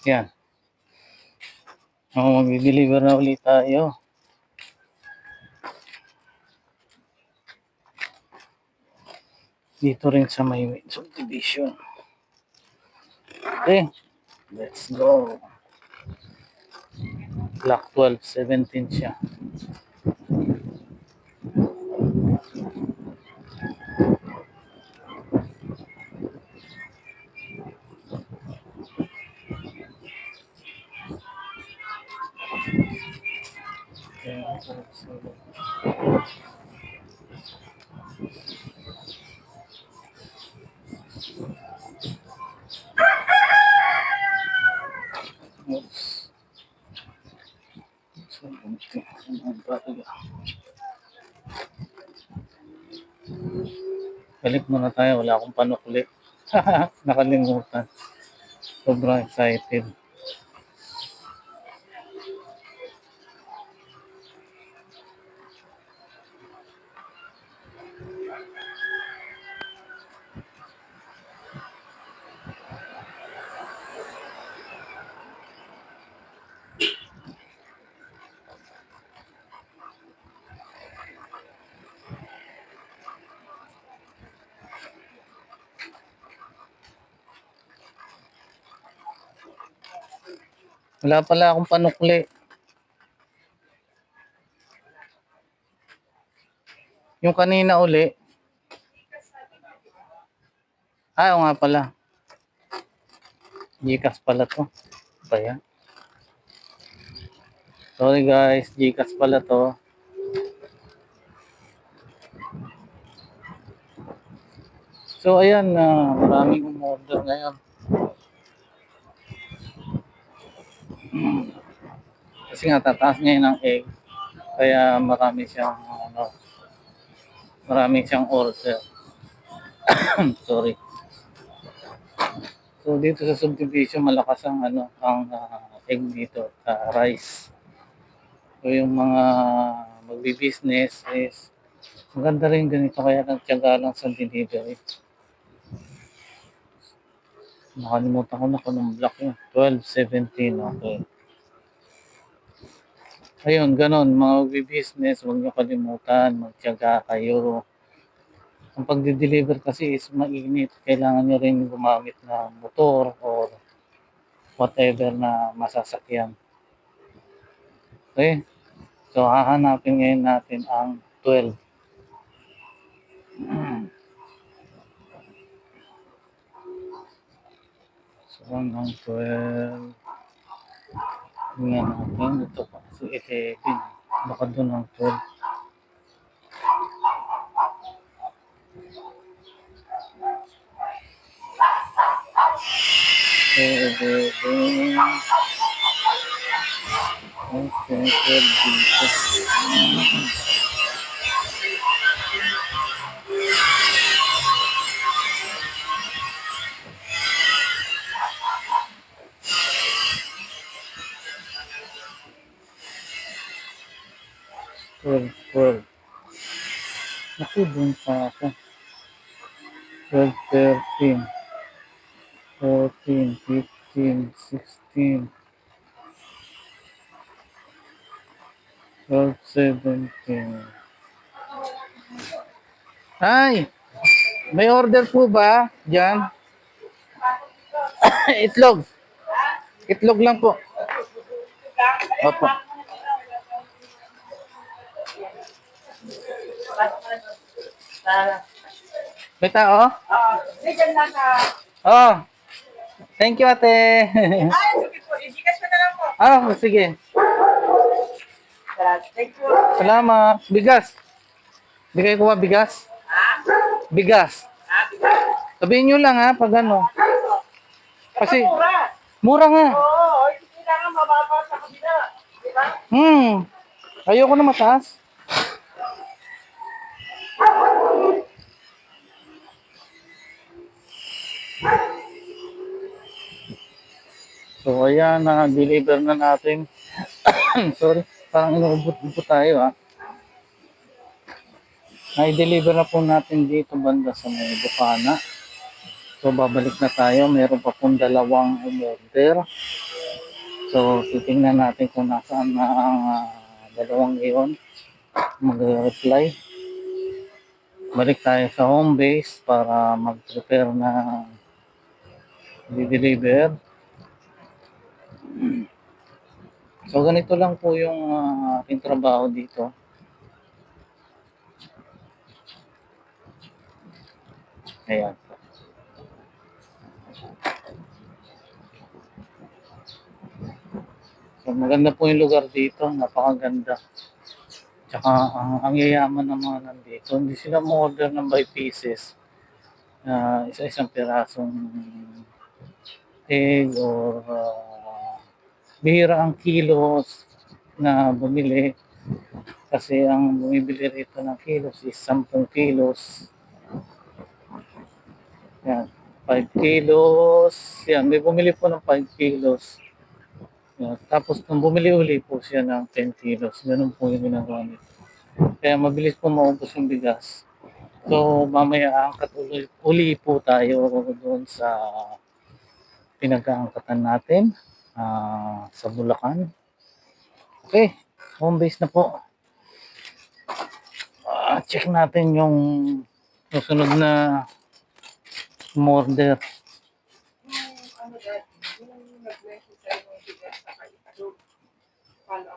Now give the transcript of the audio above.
Yan. Magdi-deliver na ulit tayo. Dito rin sa may subdivision. Okay. Let's go. Block 12, 17 siya. Oops. Balik muna tayo. Wala akong panukli. Nakalimutan. Sobrang excited. Wala pala akong panukli. Yung kanina uli. Oo nga pala. Gcash pala to. Ba yan? Sorry guys, Gcash pala to. So ayan, maraming umorder ngayon. Kasi nga tataas ngayon ang egg. Kaya marami siyang order. Sorry. So dito sa subdivision malakas ang egg dito, rice. So yung mga magbi-business is maganda rin ganito kaya nagtiyaga lang sa delivery. Nakalimutan ko na kung anong block yun. 12, 17, okay. Ayun, ganun, mga magbi-business, huwag nyo kalimutan, magtiyaga kayo. Ang pagdi-deliver kasi is mainit. Kailangan nyo rin gumamit ng motor or whatever na masasakyan. Okay? So, hahanapin ngayon natin ang 12. So, ang 12. Tingnan natin. Ito pa. So, 11. Baka doon ang 12. Okay, 12 dito. Naku, dun pa ako. 12, 13, 14, 15, 16, 12, 17. Ay! May order po ba dyan? Itlog. Itlog lang po. Opo. May tao? Oh. Thank you, ate. Ay, sige po. I-Gcash ko na lang po. Sige. Thank you. Salamat. Bigas. Bigay ko ba bigas? Bigas. Sabihin nyo lang ha, pag ano. Kasi, mura nga. Oo, kailangan mababa sa kabila. Diba? Ayoko na mataas. So, ayan, na-deliver na natin. Sorry, parang inubot po tayo ha. Na-deliver na po natin dito banda sa may Bukana. So, babalik na tayo. Meron pa pong dalawang umorder. So, titingnan natin kung nasaan na ang dalawang iyon mag-reply. Balik tayo sa home base para mag-prepare na di-deliver. So, ganito lang po yung aking trabaho dito. Ayan. So, maganda po yung lugar dito. Napakaganda. Tsaka ang yayaman ng mga nandito. Hindi sila mo-order ng by pieces. Isa-isang pirasong egg or bihira ang kilos na bumili. Kasi ang bumibili rito ng kilos is 10 kilos. Yan. 5 kilos. Yan. May bumili po ng 5 kilos. Yan. Tapos nung bumili uli po siya ng 10 kilos. Ganun po yung ginagawa nito. Kaya mabilis po maubos yung bigas. So mamaya angkat uli po tayo doon sa pinag-aangkatan natin sa Bulacan. Okay, home base na po. Check natin yung susunod na order. Yung ano dad, yung nag-message sa'yo ng bigas sa kayo. Follow up